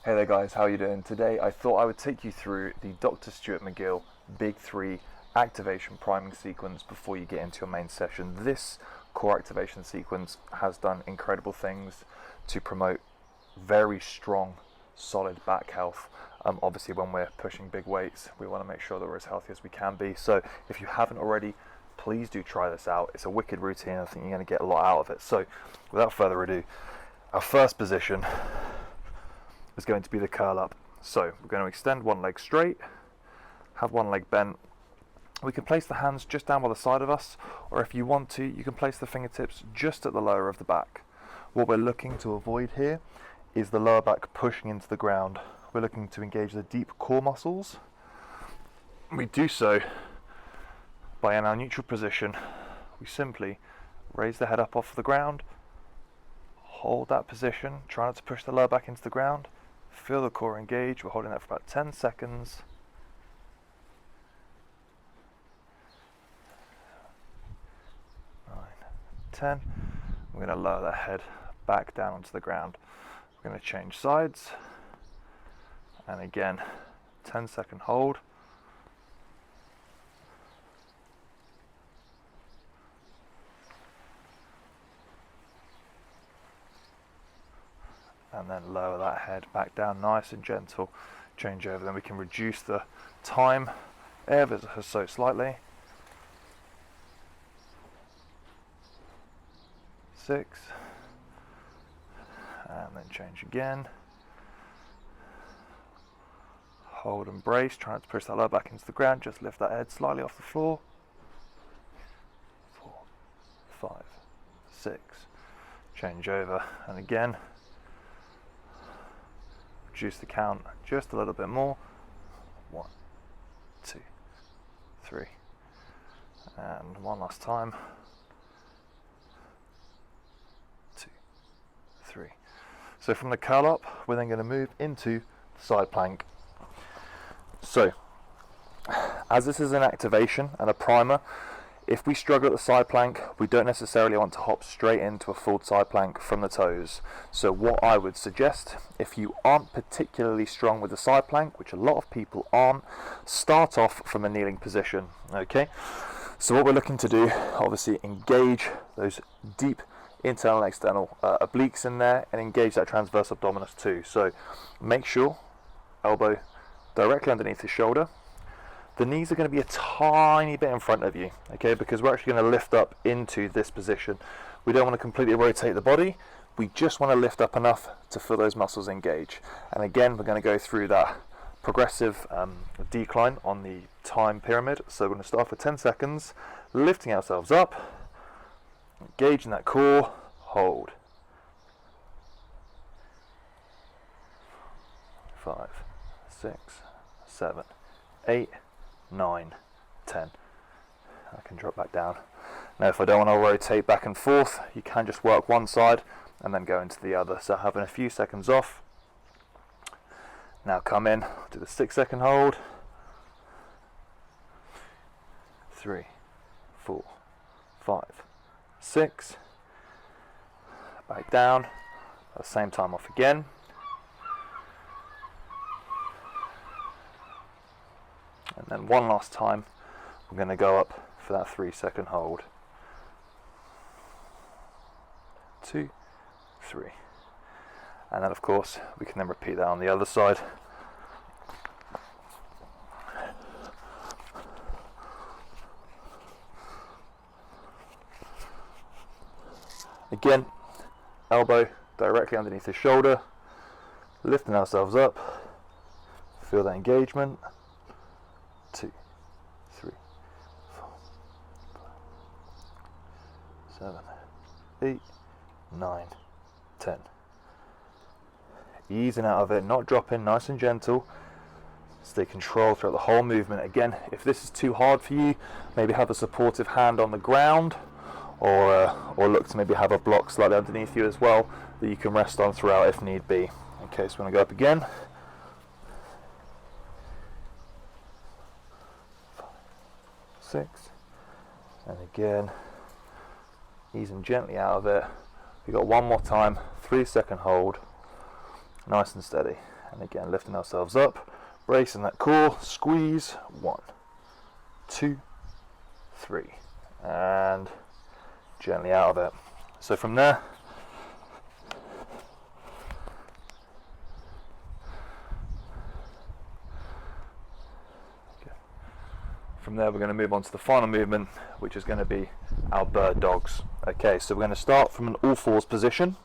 Hey there guys, how are you doing? Today I thought I would take you through the Dr. Stuart McGill Big 3 activation priming sequence before you get into your main session. This core activation sequence has done incredible things to promote very strong, solid back health. Obviously when we're pushing big weights, we want to make sure that we're as healthy as we can be. So if you haven't already, please do try this out. It's a wicked routine. I think you're going to get a lot out of it. So without further ado, our first position is going to be the curl up. So we're going to extend one leg straight, have one leg bent. We can place the hands just down by the side of us, or if you want to, you can place the fingertips just at the lower of the back. What we're looking to avoid here is the lower back pushing into the ground. We're looking to engage the deep core muscles. We do so by, in our neutral position, we simply raise the head up off the ground, hold that position, try not to push the lower back into the ground. Feel the core engage. We're holding that for about 10 seconds. 9, 10. We're going to lower that head back down onto the ground. We're going to change sides. And again, 10-second hold. And then lower that head back down, nice and gentle. Change over, then we can reduce the time ever so slightly. 6, and then change again. Hold and brace, try not to push that lower back into the ground, just lift that head slightly off the floor. 4, 5, 6, change over, and again. Reduce the count just a little bit more. 1, 2, 3, and one last time. 2, 3. So from the curl up, we're then going to move into the side plank. So, as this is an activation and a primer, if we struggle at the side plank, we don't necessarily want to hop straight into a full side plank from the toes. So what I would suggest, if you aren't particularly strong with the side plank, which a lot of people aren't, start off from a kneeling position, okay? So what we're looking to do, obviously engage those deep internal and external obliques in there and engage that transverse abdominis too. So make sure elbow directly underneath the shoulder. The knees are going to be a tiny bit in front of you, okay, because we're actually going to lift up into this position. We don't want to completely rotate the body, we just want to lift up enough to feel those muscles engage. And again, we're going to go through that progressive decline on the time pyramid. So we're going to start for 10 seconds, lifting ourselves up, engaging that core, hold. 5, 6, 7, 8, 9, 10. I can drop back down. Now if I don't want to rotate back and forth, you can just work one side and then go into the other. So having a few seconds off. Now come in, do the 6-second hold. 3, 4, 5, 6. Back down. At the same time off again. And then one last time, we're going to go up for that 3-second hold. 2, 3. And then of course, we can then repeat that on the other side. Again, elbow directly underneath the shoulder, lifting ourselves up, feel that engagement. 2, 3, 4, 5, 7, 8, 9, 10. Easing out of it, not dropping, nice and gentle. Stay controlled throughout the whole movement. Again, if this is too hard for you, maybe have a supportive hand on the ground, or look to maybe have a block slightly underneath you as well that you can rest on throughout if need be. Okay, so we're going to go up again. 6, and again, easing gently out of it. We've got one more time, 3-second hold, nice and steady. And again, lifting ourselves up, bracing that core, squeeze, 1, 2, 3, and gently out of it. So from there, we're going to move on to the final movement, which is going to be our bird dogs. Okay, so we're going to start from an all fours position.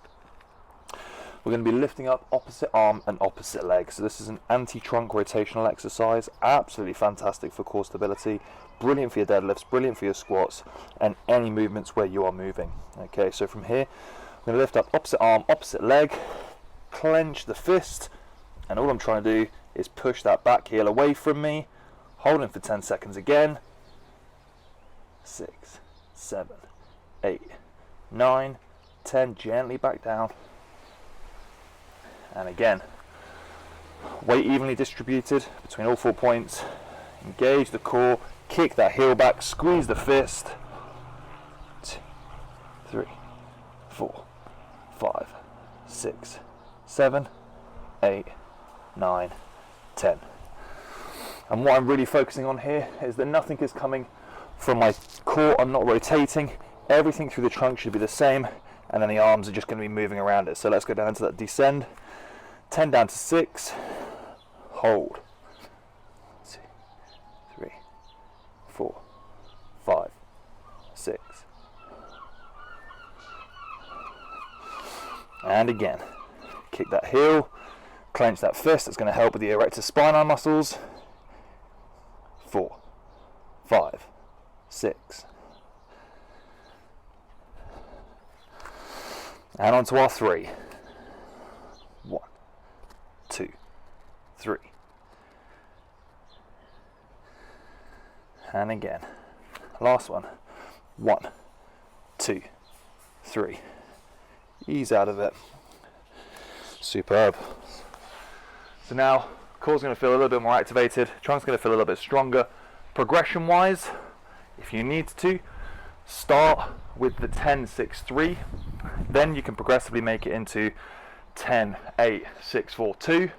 We're going to be lifting up opposite arm and opposite leg. So this is an anti-trunk rotational exercise, absolutely fantastic for core stability, brilliant for your deadlifts, brilliant for your squats, and any movements where you are moving. Okay, so from here, we're going to lift up opposite arm, opposite leg, clench the fist, and all I'm trying to do is push that back heel away from me, holding for 10 seconds again. 6, 7, 8, 9, 10, gently back down. And again, weight evenly distributed between all 4 points. Engage the core, kick that heel back, squeeze the fist. 2, 3, 4, 5, 6, 7, 8, 9, 10. And what I'm really focusing on here is that nothing is coming from my core. I'm not rotating. Everything through the trunk should be the same, and then the arms are just going to be moving around it. So let's go down to that descend. 10 down to 6. Hold. 2, 3, 4, 5, 6. And again, kick that heel, clench that fist. That's going to help with the erector spinae muscles. 4, 5, 6. And on to our 3. 1, 2, 3. And again. Last one. 1, 2, 3. Ease out of it. Superb. So now, core's going to feel a little bit more activated, trunk's going to feel a little bit stronger. Progression wise, if you need to, start with the 10, 6, 3. Then you can progressively make it into 10, 8, 6, 4, 2.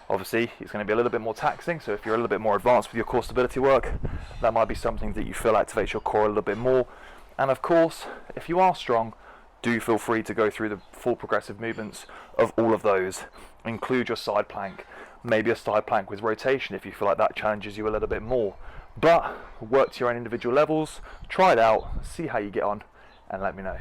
Obviously, it's going to be a little bit more taxing, so if you're a little bit more advanced with your core stability work, that might be something that you feel activates your core a little bit more. And of course, if you are strong, do feel free to go through the full progressive movements of all of those. Include your side plank, maybe a side plank with rotation if you feel like that challenges you a little bit more. But work to your own individual levels, try it out, see how you get on, and let me know.